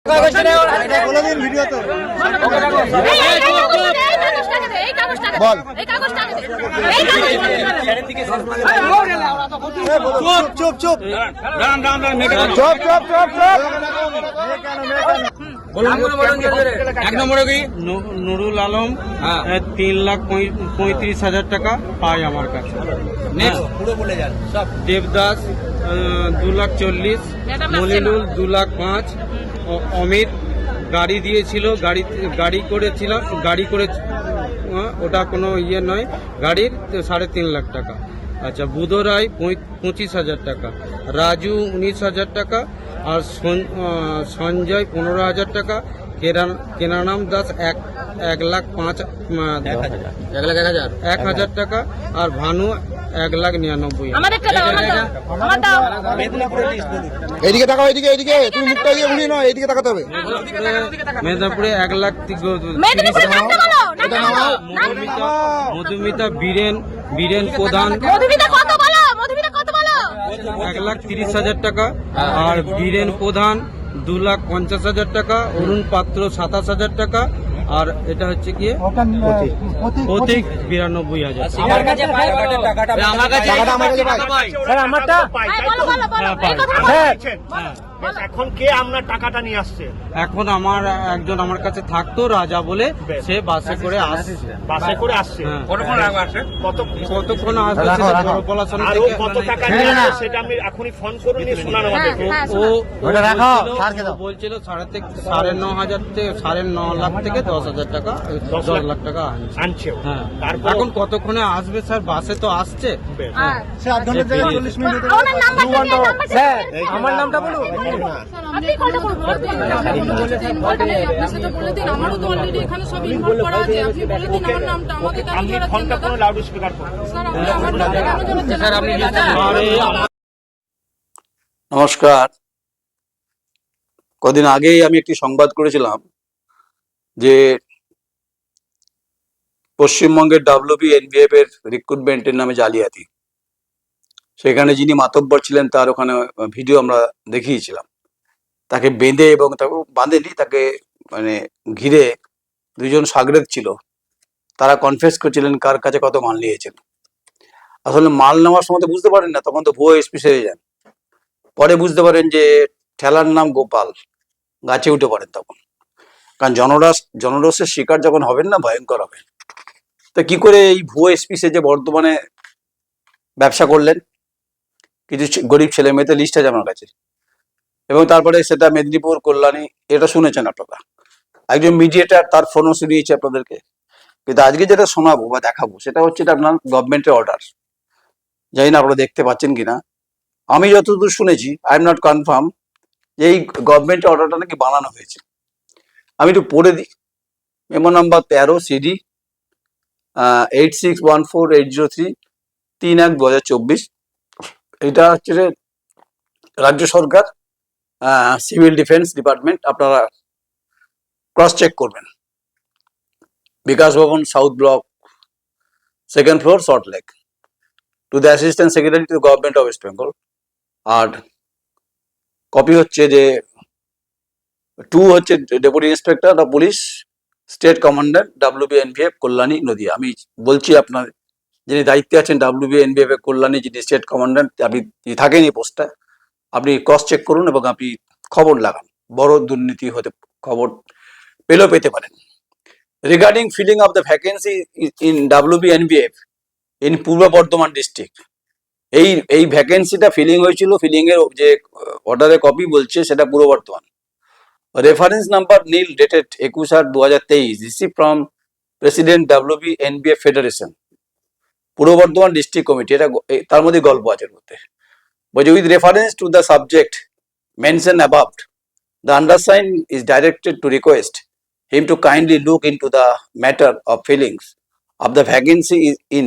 এক নম্বরে কি নুরুল আলম 3,35,000 টাকা পায় আমার কাছে। দেবদাস 2,40,000, মনিরুল 2,05,000, অমিত গাড়ি দিয়েছিল, গাড়ি করে ওটা কোনো ইয়ে নয়, গাড়ির 3.5 লাখ টাকা। আচ্ছা, বুধ রায় 25,000 টাকা, রাজু 19,000 টাকা, আর সঞ্জয় 15,000 টাকা, কেনারাম দাস 1,05,000 টাকা, আর ভানু 1,99,000। এইদিকে তাকাও, এইদিকে তুমি মুখটা দিয়ে ঘুরিয়ে নাও, এইদিকে তাকাতে হবে। মেদিনীপুরে 1,30,000। মধুমিতা বীরেন প্রধান 1,30,000 টাকা, আর বীরেন প্রধান 2,50,000 টাকা, অরুণ পাত্র 27,000 টাকা, আর এটা হচ্ছে কি প্রতীক 92,000। এখন কে আপনার টাকাটা নিয়ে আসছে? এখন একজন আমার কাছে থাকতো, রাজা বলে, সে বাসে করে আসছে। কতক্ষণ আসবে কত টাকা নিয়ে আসছে সেটা আমি এখনই ফোন করে নিয়ে শোনানো হবে। ও বলছিল 9,500 থেকে 9.5 লাখ থেকে 10,000 টাকা, 10 লাখ টাকা আনছে। হ্যাঁ, এখন কতক্ষণে আসবে স্যার? বাসে তো আসছে। আমার নামটা বলুন। নমস্কার। কদিন আগেই আমি একটি সংবাদ করেছিলাম যে পশ্চিমবঙ্গের WBNBF এর রিক্রুটমেন্টের নামে জালিয়াতি। সেখানে যিনি মাতব্বর ছিলেন তার ওখানে ভিডিও আমরা দেখিয়েছিলাম। তাকে বেঁধে, এবং তাকে বাঁধেনি, তাকে মানে ঘিরে দুজন সাগরেদ ছিল, তারা কনফেস করছিলেন কার কাছে কত মাল নিয়েছেন। আসলে মাল নেওয়ার সময় তো বুঝতে পারেন না, তখন তো ভুয়ো এসপি সেরে যান। পরে বুঝতে পারেন যে ঠেলার নাম গোপাল, গাছে উঠে পড়েন তখন। কারণ জনরসের শিকার যখন হবেন না, ভয়ঙ্কর হবে। তো কি করে এই ভুয়ো এসপি সেজে বর্তমানে ব্যবসা করলেন? কিছু গরিব ছেলে মেয়েদের লিস্ট আছে আমার কাছে, এবং তারপরে সেটা মেদিনীপুর, কল্যাণী, এটা শুনেছেন আপনারা। একজন মিডিয়েটার, তার ফোনও শুনিয়েছে আপনাদেরকে। কিন্তু আজকে যেটা শোনাবো বা দেখাবো সেটা হচ্ছে আপনার গভর্নমেন্টের অর্ডার। জানি না আপনারা দেখতে পাচ্ছেন কিনা। আমি যতদূর শুনেছি, আই এম নট কনফার্ম, যে এই গভর্নমেন্টের অর্ডারটা নাকি বানানো হয়েছে। আমি একটু পড়ে দিই। Memo number 13 CD 86148033 3/1/2024। এটা হচ্ছে রাজ্য সরকার, সিভিল ডিফেন্স ডিপার্টমেন্ট। আপনারা ক্রস চেক করবেন। Bikash Bhavan, south block, 2nd floor, salt lake, to the assistant secretary to government of West Bengal. আর কপি হচ্ছে যে 2 হচ্ছে deputy inspector of police, state commander, WBNBF Kalyani, Nadia. আমি বলছি আপনার যিনি দায়িত্বে আছেন WBNBF কল্যাণী, যিনি স্টেট কমান্ডার, আপনি থাকেন এই পোস্টটা, আপনি ক্রস চেক করুন এবং আপনি খবর লাগান। বড় দুর্নীতি হতে খবর পেতে পারেন। Regarding filling of the vacancy in WBNBF in Purba Bardhaman district. এই ভ্যাকেন্সিটা ফিলিং হয়েছিল, ফিলিং এর যে অর্ডারের কপি বলছে সেটা Purba Bardhaman. Reference number nil dated 21/8/2023 receive from president WBNBF federation, Purba Bardhaman district committee. এটা তার মধ্যে গল্প আছে মধ্যে। বলছে with reference to the subject mention above, the undersign is directed to request him to kindly look into the matter of fillings of the vacancy in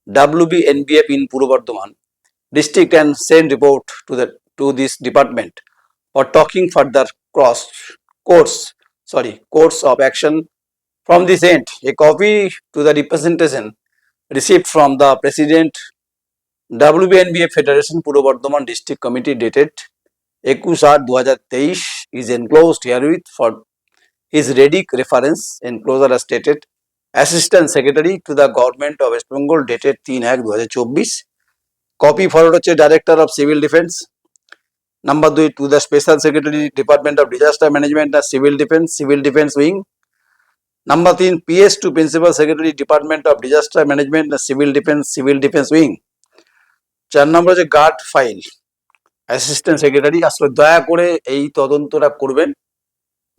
WBNBF in Purbo Bardhaman district and send report to this department for talking further course of action from this end. A copy to the representation received from the President WBNBF Federation Purbo Bardhaman District Committee dated 21/8/2023 is enclosed herewith for his ready reference. Enclosure as stated. Assistant Secretary to the Government of West Bengal dated 3/1/2024. Copy forward হচ্ছে Director of Civil Defence. Number 2 to the Special Secretary Department of Disaster Management and Civil Defence Wing. Number 3 PS to Principal Secretary Department of Disaster Management and Civil Defence Wing. 4 নম্বর হচ্ছে guard file assistant secretary. আসলে দয়া করে এই তদন্তটা করবেন।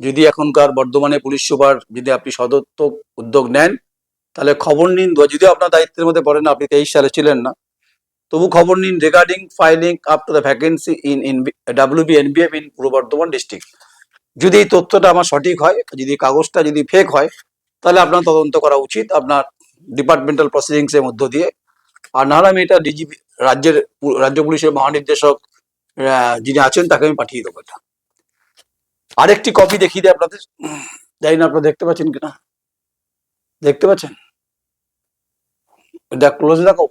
যদি এখনকার বর্ধমানে police super যদি আপনি সদর্থক উদ্যোগ নেন তাহলে খবর নিন, যদিও আপনার দায়িত্বের মধ্যে পড়ে না, আপনি 23 সালে ছিলেন না, তবু খবর নিন regarding filing up to the vacancy in WB NVF in Purba Bardhaman district. যদি এই তথ্যটা আমার সঠিক হয়, যদি কাগজটা যদি ফেক হয়, তাহলে আপনার তদন্ত করা উচিত আপনার ডিপার্টমেন্টাল প্রসিডিংস এর মধ্য দিয়ে। আর নাহলে আমি এটা ডিজিপি রাজ্য পুলিশের মহানির্দেশক যিনি আছেন তাকে আমি পাঠিয়ে দেবো। এটা আরেকটি কপি দেখিয়ে দিই আপনাদের, জানি না আপনারা দেখতে পাচ্ছেন কিনা, দেখতে পাচ্ছেন? এটা ক্লোজ দেখো।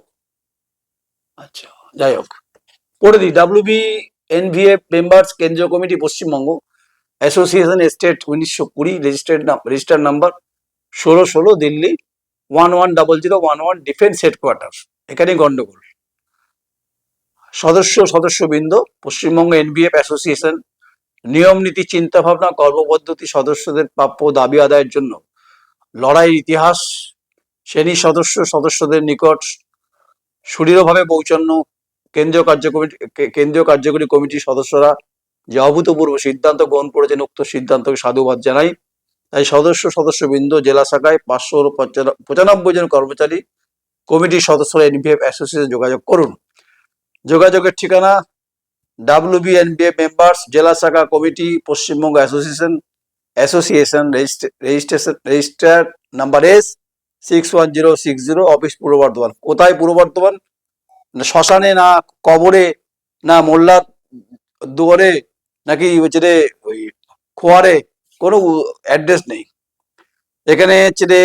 আচ্ছা, যাই হোক, পড়ে দিই। ডাব্লিউবি এনভিএফ মেম্বার্স কেন্দ্রীয় committee Paschimbanga association state 1920 register number 1616 Delhi 110011 defence headquarter. এখানে গন্ডগোল। সদস্যবৃন্দ পশ্চিমবঙ্গ এনভিএফ অ্যাসোসিয়েশন নিয়ম নীতি চিন্তা ভাবনা কর্মপদ্ধতি সদস্যদের প্রাপ্য দাবি আদায়ের জন্য লড়াইয়ের ইতিহাস শ্রেণী সদস্যদের নিকট সুদৃঢ়ভাবে পৌঁছানো কেন্দ্রীয় কার্যকরী কমিটির সদস্যরা যে অভূতপূর্ব সিদ্ধান্ত গ্রহণ করেছেন উক্ত সিদ্ধান্তকে সাধুবাদ জানাই। তাই সদস্যবৃন্দ জেলা শাখায় 595 জন কর্মচারী কমিটির সদস্যরা এনভিএফ অ্যাসোসিয়েশন যোগাযোগ করুন। যোগাযোগের ঠিকানা ডাব্লিউবি এনভিএফ মেম্বার্স জেলা শাখা committee Paschimbanga association register number S61060 office পূর্ব বর্ধমান। কোথায় পূর্ব বর্ধমান? শ্মশানে, না কবরে, না মোল্লার দুয়ারে, নাকি হচ্ছে রে ওই খোয়ারে, কোনো অ্যাড্রেস নেই। এখানে হচ্ছে রে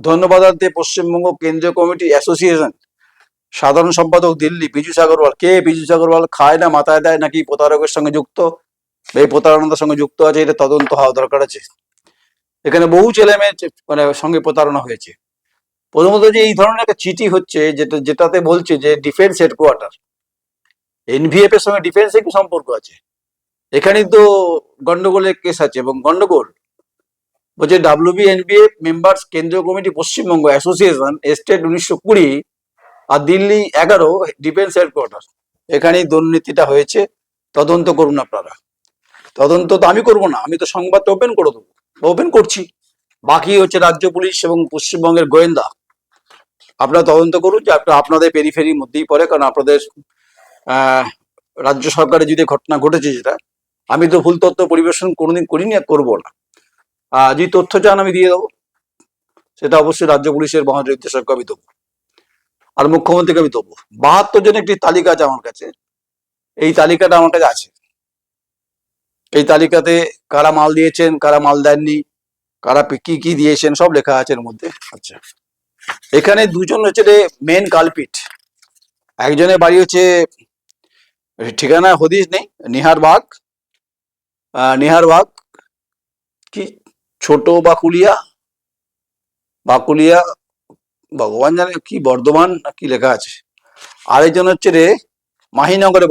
ধন্যবাদ পশ্চিমবঙ্গ কেন্দ্রীয় কমিটি অ্যাসোসিয়েশন সাধারণ সম্পাদক দিল্লি পীযূষ আগরওয়াল। কে পীযূষ আগরওয়াল? খায় না মাথায় দেয়, নাকি প্রতারকের সঙ্গে যুক্ত? এই প্রতারণার সঙ্গে যুক্ত আছে, এটা তদন্ত হওয়া দরকার আছে। এখানে বহু ছেলে মেয়ে মানে সঙ্গে প্রতারণা হয়েছে। প্রথমত যে এই ধরনের একটা চিঠি হচ্ছে যেটাতে বলছে যে ডিফেন্স হেডকোয়ার্টার, এনভিএফ এর সঙ্গে ডিফেন্সের কি সম্পর্ক আছে? এখানেই তো গন্ডগোলের কেস আছে। এবং গন্ডগোল বলছে ডাব্লিউবি এনভিএফ মেম্বার্স কেন্দ্রীয় কমিটি পশ্চিমবঙ্গ অ্যাসোসিয়েশন স্টেট 1920 আর দিল্লি 11 ডিফেন্স হেডকোয়ার্টার। এখানেই দুর্নীতিটা হয়েছে, তদন্ত করুন আপনারা। তদন্ত তো আমি করবো না, আমি তো সংবাদটা ওপেন করে দেবো, ওপেন করছি। বাকি হচ্ছে রাজ্য পুলিশ এবং পশ্চিমবঙ্গের গোয়েন্দা, আপনারা তদন্ত করুন যে আপনাদের পেরিফেরির মধ্যেই পড়ে। কারণ আপনাদের রাজ্য সরকারে যদি ঘটনা ঘটেছে, যেটা আমি তো ভুল তথ্য পরিবেশন কোনোদিন করিনি আর করবো না। যে তথ্য চান আমি দিয়ে দেবো, সেটা অবশ্যই রাজ্য পুলিশের মহানির্দেশককে আমি দেবো, আর মুখ্যমন্ত্রীকে আমি দেবো। 72 জনের একটি তালিকা আছে আমার কাছে, এই তালিকাটা আমার কাছে আছে। এই তালিকাতে কারা মাল দিয়েছেন, কারা মাল দেননি, কারা কি কি দিয়েছেন, সব লেখা আছে এর মধ্যে। আচ্ছা, এখানে দুজন হচ্ছে মেন কালপিট। একজনের বাড়ি হচ্ছে ঠিকানা হদিস নেই, নিহার বাগ কি ছোট বাকুলিয়া ভগবান জানে কি, বর্ধমান কি লেখা আছে। আরেকজন হচ্ছে মাহিনগরে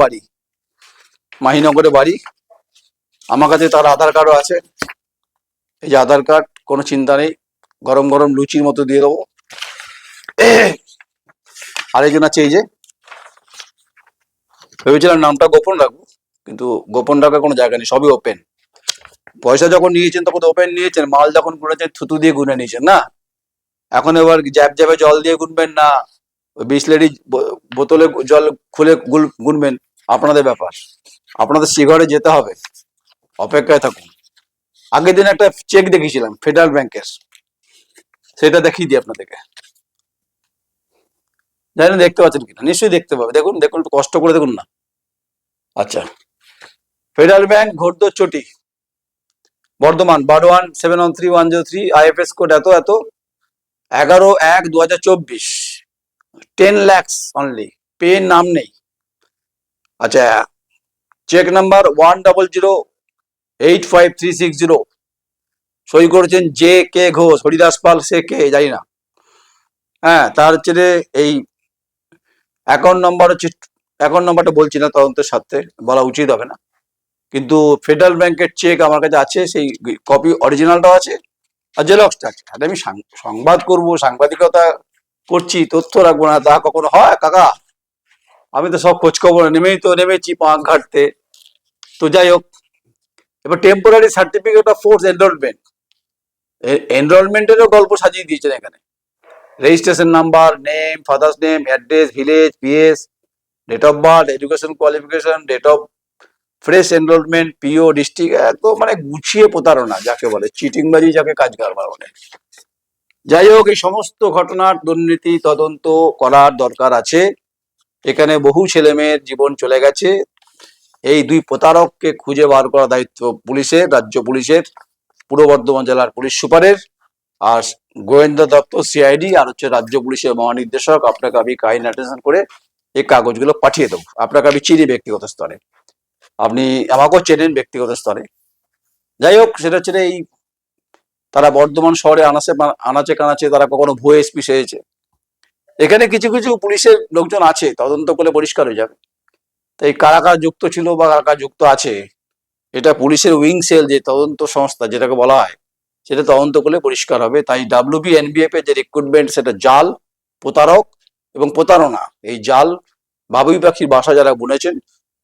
বাড়ি। আমার কাছে তার আধার কার্ডও আছে। এই যে আধার কার্ড, কোনো চিন্তা নেই, গরম গরম লুচির মতো দিয়ে দেবো। আরেকজন আছে এই যে, ভেবেছিলাম নামটা গোপন রাখবো, কিন্তু গোপন রাখার কোনো জায়গা নেই, সবই ওপেন। পয়সা যখন নিয়েছেন তখন ওপেন নিয়েছেন, মাল যখন গুনেছেন থুতু দিয়ে গুনে নিয়েছেন না। এখন এবার জ্যাবে জল দিয়ে গুনবেন না বিসলেরি বোতলে জল খুলে গুনবেন, আপনাদের ব্যাপার। আপনাদের শিঘরে যেতে হবে, অপেক্ষায় থাকুন। আগের দিন একটা চেক দেখিয়েছিলাম ফেডারেল ব্যাংকের, সেটা দেখিয়ে দিই আপনাদেরকে। জানি না দেখতে পাচ্ছেন কিনা, নিশ্চয়ই দেখতে পাবে। দেখুন একটু কষ্ট করে দেখুন না। আচ্ছা, ফেডারেল ব্যাংক ঘোড়দৌড় চটি বর্ধমান 12713 IFS কোড এত 11/1/2024 10 lakhs অনলি, পেন নাম নেই। আচ্ছা, চেক নাম্বার 100 85360, সই করেছেন জে কে ঘোষ, হরিদাস পাল সে কে জানি না। হ্যাঁ, তার হচ্ছে যে এই অ্যাকাউন্ট নাম্বার হচ্ছে, অ্যাকাউন্ট নাম্বারটা বলছি না, তদন্তের সাথে বলা উচিত হবে না, কিন্তু ফেডারেল ব্যাংকের চেক আমার কাছে আছে, সেই কপি অরিজিনালটাও আছে আর জেরক্সটা আছে। আর আমি সংবাদ করব, সাংবাদিকতা করছি, তথ্য রাখবো না, তা কখনো হয় কাকা? আমি তো সব খোঁজ খবর নেমেছি পাঁক ঘাটতে। তো যাই হোক, এবার temporary certificate of force enrolment, এনরোলমেন্টেরও গল্প সাজিয়ে দিয়েছেন এখানে। Registration number, name, father's name, address, village, PS, date of birth, education qualification, date of fresh enrolment, PO, district, এত মানে গুছিয়ে প্রতারণা যাকে বলে, চিটিংবাজি যাকে কাজ কারবার বলে। যাই হোক, এই সমস্ত ঘটনার দুর্নীতি তদন্ত করার দরকার আছে। এখানে বহু ছেলে মেয়ের জীবন চলে গেছে। এই দুই প্রতারককে খুঁজে বার করার দায়িত্ব পুলিশের, রাজ্য পুলিশের, পূর্ব বর্ধমান জেলার পুলিশ সুপারের, আর গোয়েন্দা দপ্তর সিআইডি, আর হচ্ছে রাজ্য পুলিশের মহানির্দেশক। আপনাকে আমি কাইন্ড অ্যাটেনশন করে এই কাগজগুলো পাঠিয়ে দেবো। আপনাকে আমি চিনি ব্যক্তিগত স্তরে, আপনি আমাকেও চেনেন ব্যক্তিগত স্তরে। যাই হোক, সেটা হচ্ছে এই তারা বর্ধমান শহরে আনাচে কানাচে তারা কখনো ভুয়ো এসপি সেজেছে। এখানে কিছু কিছু পুলিশের লোকজন আছে, তদন্ত করলে পরিষ্কার হয়ে যাবে। তাই কারা কারা যুক্ত ছিল বা কারা কারা যুক্ত আছে, এটা পুলিশের উইং সেল, যে তদন্ত সংস্থা যেটাকে বলা হয়, সেটা তদন্ত করলে পরিষ্কার হবে। তাই ডাব্লিউবি এনবিএফ এর যে রিক্রুটমেন্ট, সেটা জাল, প্রতারক এবং প্রতারণা। এই জাল বাবুই পাখির বাসা যারা বুনেছেন,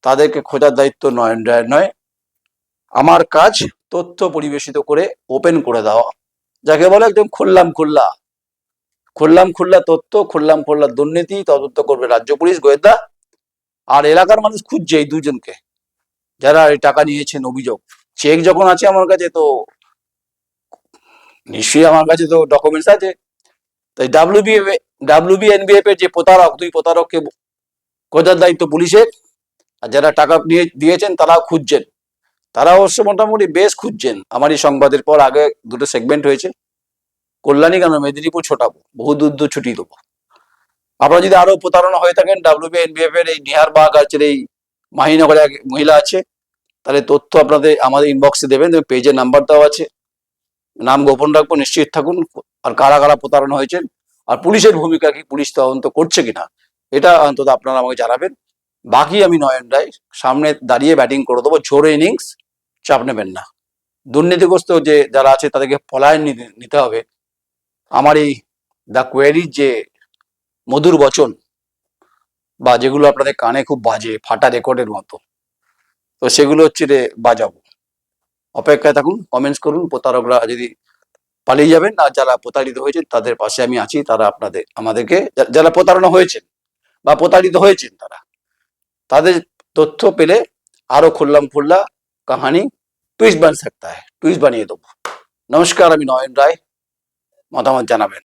তাদেরকে খোঁজার দায়িত্ব নয়ন রায়ের নয়। আমার কাজ তথ্য পরিবেশিত করে ওপেন করে দেওয়া, যাকে বলে একদম খুললাম খুল্লা তথ্য, খুললাম দুর্নীতি তদন্ত করবে রাজ্য পুলিশ, গোয়েন্দা। আর এলাকার মানুষ খুঁজছে এই দুজনকে, যারা এই টাকা নিয়েছেন অভিযোগ। চেক যখন আছে আমার কাছে, তো নিশ্চয়ই আমার কাছে তো ডকুমেন্টস আছে। তাই ডাব্লিউবি এনবিএফ এর যে প্রতারক, দুই প্রতারককে খোঁজার দায়িত্ব পুলিশের। আর যারা টাকা দিয়েছেন তারাও খুঁজছেন, তারা অবশ্য মোটামুটি বেশ খুঁজছেন। আমার এই সংবাদের পর আগে দুটো সেগমেন্ট হয়েছে, কল্যাণী কেন মেদিনীপুর ছোটাবো, বহু দূর ছুটিয়ে দেবো। আপনারা যদি আরো প্রতারণা হয়ে থাকেন, ডাব্লিউবি এনবিএফ এর এই নিহার বাগ আছে, এই মাহিনগরে এক মহিলা আছে, তাহলে তথ্য আপনাদের আমাদের ইনবক্সে দেবেন, পেজে নাম্বার দেওয়া আছে, নাম গোপন রাখবো, নিশ্চিত থাকুন। আর কারা কারা প্রতারণা হয়েছেন আর পুলিশের ভূমিকা কি, পুলিশ তদন্ত করছে কিনা, এটা অন্তত আপনারা আমাকে জানাবেন। বাকি আমি নয়ন রায় সামনে দাঁড়িয়ে ব্যাটিং করে দেবো, ঝোড়ো ইনিংস, চাপ নেবেন না। দুর্নীতিগ্রস্ত যে যারা আছে তাদেরকে পলায়ন নিতে হবে। আমার এই দ্য কোয়েরির যে মধুর বচন, বা যেগুলো আপনাদের কানে খুব বাজে, ফাটা রেকর্ডের মতো, তো সেগুলো হচ্ছে রে বাজাবো। অপেক্ষায় থাকুন, কমেন্টস করুন। প্রতারকরা যদি পালিয়ে যাবেন, আর যারা প্রতারিত হয়েছেন তাদের পাশে আমি আছি। তারা আমাদেরকে, যারা প্রতারণা হয়েছেন বা প্রতারিত হয়েছেন, তাদের তথ্য পেলে আরো খুল্লা কাহানি টুইস্ট বান सकता है, টুইস্ট বানিয়ে দেবো। নমস্কার, আমি নয়ন রায়, মতামত জানাবেন।